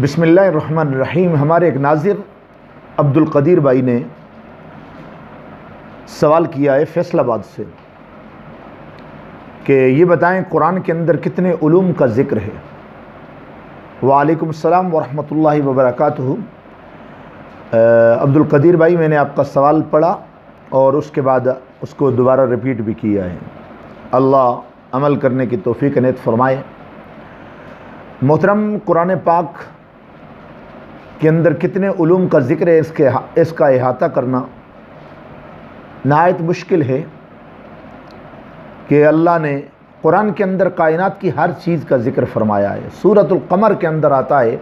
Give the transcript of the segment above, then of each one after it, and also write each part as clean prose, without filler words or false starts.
بسم اللہ الرحمن الرحیم۔ ہمارے ایک ناظر عبد القدیر بھائی نے سوال کیا ہے فیصل آباد سے کہ یہ بتائیں قرآن کے اندر کتنے علوم کا ذکر ہے۔ وعلیکم السلام ورحمۃ اللہ وبرکاتہ۔ عبد القدیر بھائی، میں نے آپ کا سوال پڑھا اور اس کے بعد اس کو دوبارہ ریپیٹ بھی کیا ہے۔ اللہ عمل کرنے کی توفیق عنایت فرمائے۔ محترم، قرآن پاک کے اندر کتنے علوم کا ذکر ہے، اس کا احاطہ کرنا نہایت مشکل ہے کہ اللہ نے قرآن کے اندر کائنات کی ہر چیز کا ذکر فرمایا ہے۔ سورۃ القمر کے اندر آتا ہے،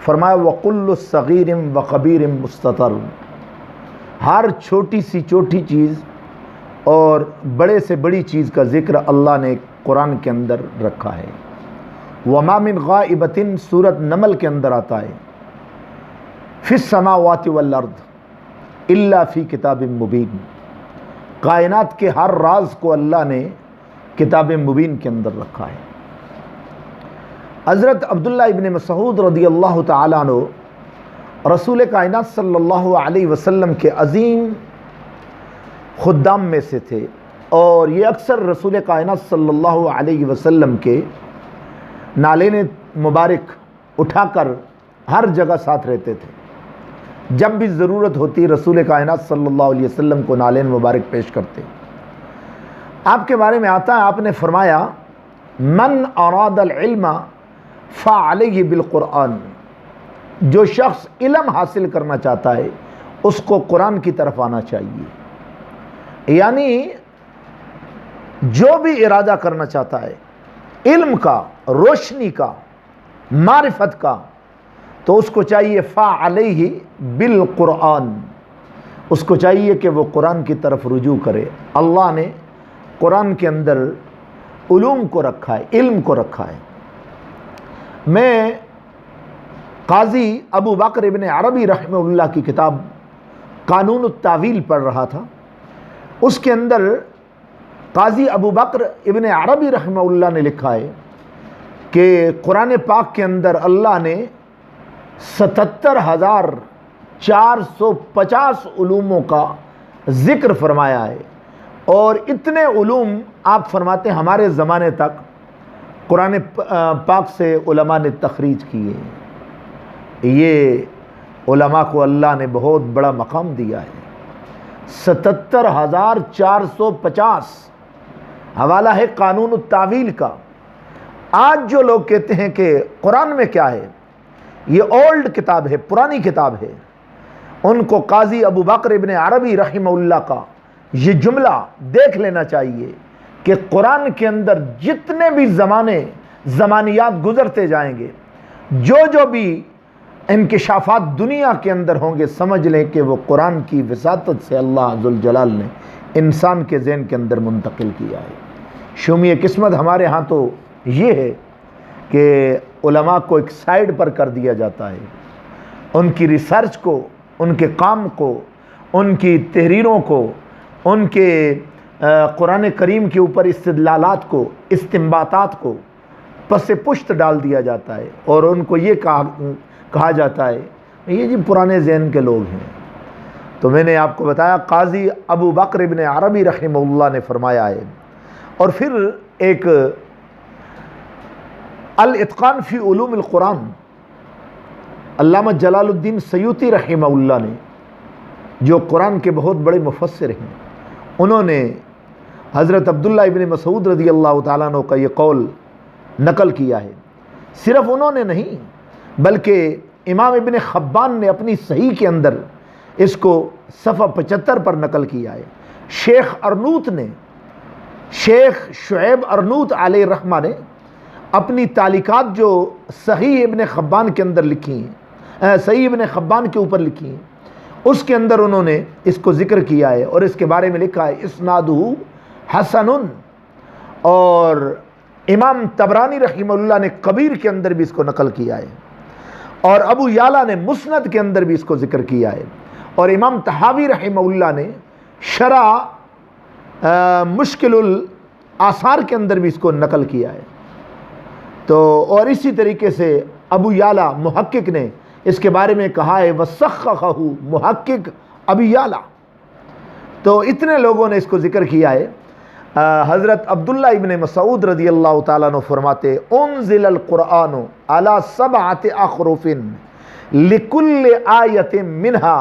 فرمایا وَكُلُّ صَغِيرٍ وَكَبِيرٍ مُسْتَطَرٌ۔ ہر چھوٹی سی چھوٹی چیز اور بڑے سے بڑی چیز کا ذکر اللہ نے قرآن کے اندر رکھا ہے۔ وَمَا مِنْ غَائِبَةٍ سورۃ نمل کے اندر آتا ہے فِي السَّمَاوَاتِ وَالْأَرْضِ إِلَّا فِي كِتَابٍ مُبِينٍ۔ کائنات کے ہر راز کو اللہ نے کتاب مبین کے اندر رکھا ہے۔ حضرت عبداللہ ابن مسعود رضی اللہ تعالیٰ عنہ رسول کائنات صلی اللہ علیہ وسلم کے عظیم خدام میں سے تھے، اور یہ اکثر رسول کائنات صلی اللہ علیہ وسلم کے نالین مبارک اٹھا کر ہر جگہ ساتھ رہتے تھے۔ جب بھی ضرورت ہوتی رسول کائنات صلی اللہ علیہ وسلم کو نالین مبارک پیش کرتے۔ آپ کے بارے میں آتا ہے، آپ نے فرمایا من اراد العلم فعلیہ بالقرآن۔ جو شخص علم حاصل کرنا چاہتا ہے اس کو قرآن کی طرف آنا چاہیے۔ یعنی جو بھی ارادہ کرنا چاہتا ہے علم کا، روشنی کا، معرفت کا، تو اس کو چاہیے فعلیہ بالقرآن، اس کو چاہیے کہ وہ قرآن کی طرف رجوع کرے۔ اللہ نے قرآن کے اندر علوم کو رکھا ہے، علم کو رکھا ہے۔ میں قاضی ابو بکر ابن عربی رحمہ اللہ کی کتاب قانون التاویل پڑھ رہا تھا۔ اس کے اندر قاضی ابو بکر ابن عربی رحمہ اللہ نے لکھا ہے کہ قرآن پاک کے اندر اللہ نے 77,450 علوموں کا ذکر فرمایا ہے، اور اتنے علوم آپ فرماتے ہیں ہمارے زمانے تک قرآن پاک سے علماء نے تخریج کیے۔ یہ علماء کو اللہ نے بہت بڑا مقام دیا ہے۔ 77,450 حوالہ ہے قانون التاویل کا۔ آج جو لوگ کہتے ہیں کہ قرآن میں کیا ہے، یہ اولڈ کتاب ہے، پرانی کتاب ہے، ان کو قاضی ابو بکر ابن عربی رحمہ اللہ کا یہ جملہ دیکھ لینا چاہیے کہ قرآن کے اندر جتنے بھی زمانیات گزرتے جائیں گے، جو بھی انکشافات دنیا کے اندر ہوں گے، سمجھ لیں کہ وہ قرآن کی وساطت سے اللہ ذوالجلال نے انسان کے ذہن کے اندر منتقل کیا ہے۔ شومی قسمت ہمارے ہاں تو یہ ہے کہ علماء کو ایک سائیڈ پر کر دیا جاتا ہے، ان کی ریسرچ کو، ان کے کام کو، ان کی تحریروں کو، ان کے قرآن کریم کے اوپر استدلالات کو، استنباطات کو پس پشت ڈال دیا جاتا ہے، اور ان کو یہ کہا جاتا ہے یہ جی پرانے ذہن کے لوگ ہیں۔ تو میں نے آپ کو بتایا قاضی ابو بکر ابن عربی رحمہ اللہ نے فرمایا ہے۔ اور پھر ایک الاتقان فی علوم القرآن، علامہ جلال الدین سیوطی رحمہ اللہ نے، جو قرآن کے بہت بڑے مفسر ہیں، انہوں نے حضرت عبداللہ ابن مسعود رضی اللہ تعالیٰ عنہ کا یہ قول نقل کیا ہے۔ صرف انہوں نے نہیں بلکہ امام ابن حبان نے اپنی صحیح کے اندر اس کو صفحہ 75 پر نقل کیا ہے۔ شیخ شعیب ارنوت علیہ الرحمہ نے اپنی تعلیقات جو صحیح ابن حبان کے اندر لکھی ہیں، صحیح ابن حبان کے اوپر لکھی ہیں، اس کے اندر انہوں نے اس کو ذکر کیا ہے، اور اس کے بارے میں لکھا ہے اسنادہ حسن۔ اور امام طبرانی رحمہ اللہ نے کبیر کے اندر بھی اس کو نقل کیا ہے، اور ابو یعلا نے مسند کے اندر بھی اس کو ذکر کیا ہے، اور امام طحاوی رحمہ اللہ نے شرح مشکل الآثار کے اندر بھی اس کو نقل کیا ہے۔ تو اور اسی طریقے سے ابو یعلا محقق نے اس کے بارے میں کہا ہے وَسَخَّخَهُ محقق ابو یعلا. تو اتنے لوگوں نے اس کو ذکر کیا ہے. حضرت عبداللہ ابن مسعود رضی اللہ تعالیٰ عنہ فرماتے انزل القرآن علی 7 احرف لکل آیت منہا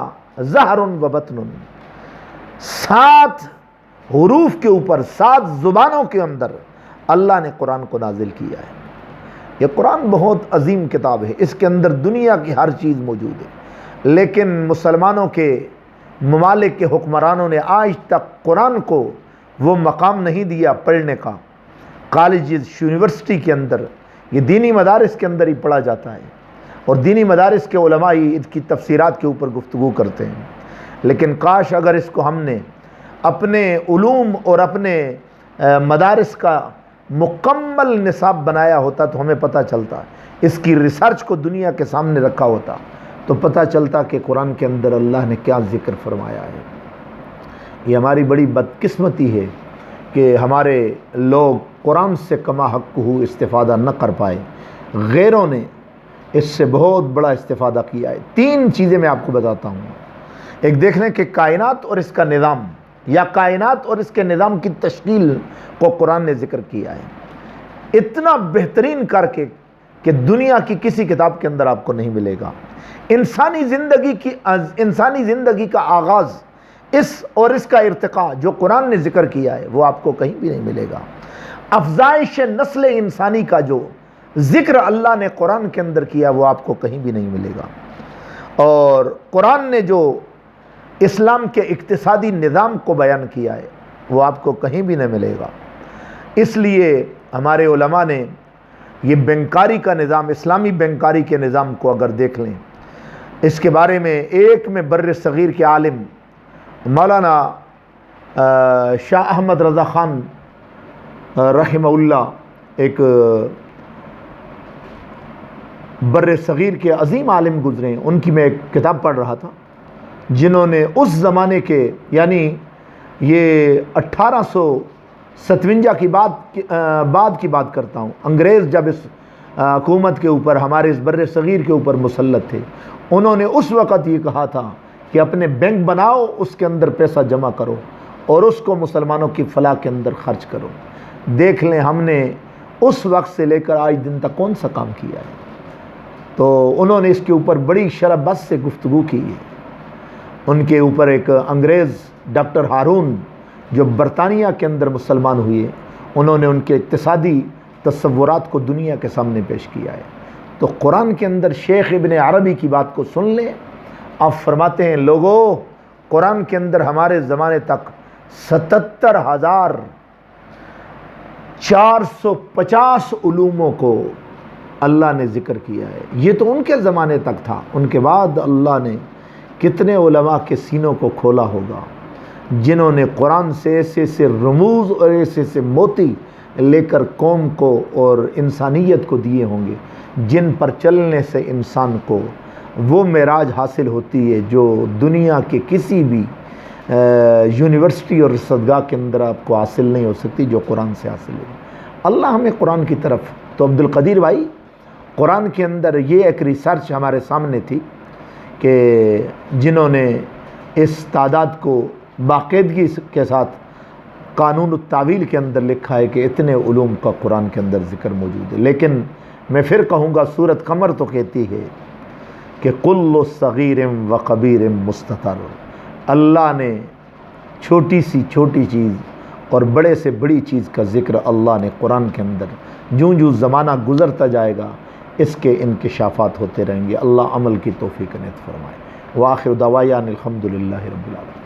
ظہر و بطن. 7 حروف کے اوپر 7 زبانوں کے اندر اللہ نے قرآن کو نازل کیا ہے. یہ قرآن بہت عظیم کتاب ہے، اس کے اندر دنیا کی ہر چیز موجود ہے، لیکن مسلمانوں کے ممالک کے حکمرانوں نے آج تک قرآن کو وہ مقام نہیں دیا پڑھنے کا. کالجز یونیورسٹی کے اندر یہ دینی مدارس کے اندر ہی پڑھا جاتا ہے، اور دینی مدارس کے علماء ہی اس کی تفسیرات کے اوپر گفتگو کرتے ہیں. لیکن کاش اگر اس کو ہم نے اپنے علوم اور اپنے مدارس کا مکمل نصاب بنایا ہوتا تو ہمیں پتہ چلتا، اس کی ریسرچ کو دنیا کے سامنے رکھا ہوتا تو پتہ چلتا کہ قرآن کے اندر اللہ نے کیا ذکر فرمایا ہے. یہ ہماری بڑی بدقسمتی ہے کہ ہمارے لوگ قرآن سے کما حق ہو استفادہ نہ کر پائے. غیروں نے اس سے بہت بڑا استفادہ کیا ہے. 3 چیزیں میں آپ کو بتاتا ہوں. ایک دیکھ لیں کہ کائنات اور اس کا نظام، یا کائنات اور اس کے نظام کی تشکیل کو قرآن نے ذکر کیا ہے اتنا بہترین کر کے کہ دنیا کی کسی کتاب کے اندر آپ کو نہیں ملے گا. انسانی زندگی کا آغاز اس کا ارتقاء جو قرآن نے ذکر کیا ہے وہ آپ کو کہیں بھی نہیں ملے گا. افزائش نسل انسانی کا جو ذکر اللہ نے قرآن کے اندر کیا وہ آپ کو کہیں بھی نہیں ملے گا. اور قرآن نے جو اسلام کے اقتصادی نظام کو بیان کیا ہے وہ آپ کو کہیں بھی نہیں ملے گا. اس لیے ہمارے علماء نے یہ بینکاری کا نظام، اسلامی بینکاری کے نظام کو اگر دیکھ لیں، اس کے بارے میں ایک میں بر صغیر کے عالم مولانا شاہ احمد رضا خان رحمہ اللہ ایک بر صغیر کے عظیم عالم گزرے ہیں. ان کی میں ایک کتاب پڑھ رہا تھا جنہوں نے اس زمانے کے، یعنی یہ 1857 کی بعد کی بات کرتا ہوں، انگریز جب اس حکومت کے اوپر ہمارے اس بر صغیر کے اوپر مسلط تھے، انہوں نے اس وقت یہ کہا تھا کہ اپنے بینک بناؤ، اس کے اندر پیسہ جمع کرو اور اس کو مسلمانوں کی فلاح کے اندر خرچ کرو. دیکھ لیں ہم نے اس وقت سے لے کر آج دن تک کون سا کام کیا ہے. تو انہوں نے اس کے اوپر بڑی شرح بس سے گفتگو کی ہے. ان کے اوپر ایک انگریز ڈاکٹر ہارون جو برطانیہ کے اندر مسلمان ہوئے، انہوں نے ان کے اقتصادی تصورات کو دنیا کے سامنے پیش کیا ہے. تو قرآن کے اندر شیخ ابن عربی کی بات کو سن لیں. آپ فرماتے ہیں لوگوں، قرآن کے اندر ہمارے زمانے تک 77,450 علوموں کو اللہ نے ذکر کیا ہے. یہ تو ان کے زمانے تک تھا. ان کے بعد اللہ نے کتنے علماء کے سینوں کو کھولا ہوگا جنہوں نے قرآن سے ایسے رموز اور ایسے موتی لے کر قوم کو اور انسانیت کو دیے ہوں گے جن پر چلنے سے انسان کو وہ معراج حاصل ہوتی ہے جو دنیا کے کسی بھی یونیورسٹی اور رصدگاہ کے اندر آپ کو حاصل نہیں ہو سکتی جو قرآن سے حاصل ہے. اللہ ہمیں قرآن کی طرف. تو عبدالقدیر بھائی، قرآن کے اندر یہ ایک ریسرچ ہمارے سامنے تھی کہ جنہوں نے اس تعداد کو باقاعدگی کے ساتھ قانون التعویل کے اندر لکھا ہے کہ اتنے علوم کا قرآن کے اندر ذکر موجود ہے. لیکن میں پھر کہوں گا سورۃ قمر تو کہتی ہے کہ کل صغیر و کبیر مستطر. اللہ نے چھوٹی سی چھوٹی چیز اور بڑے سے بڑی چیز کا ذکر اللہ نے قرآن کے اندر جو زمانہ گزرتا جائے گا اس کے انکشافات ہوتے رہیں گے. اللہ عمل کی توفیق عنایت فرمائے. وآخر دعوانا الحمدللہ رب العالمین.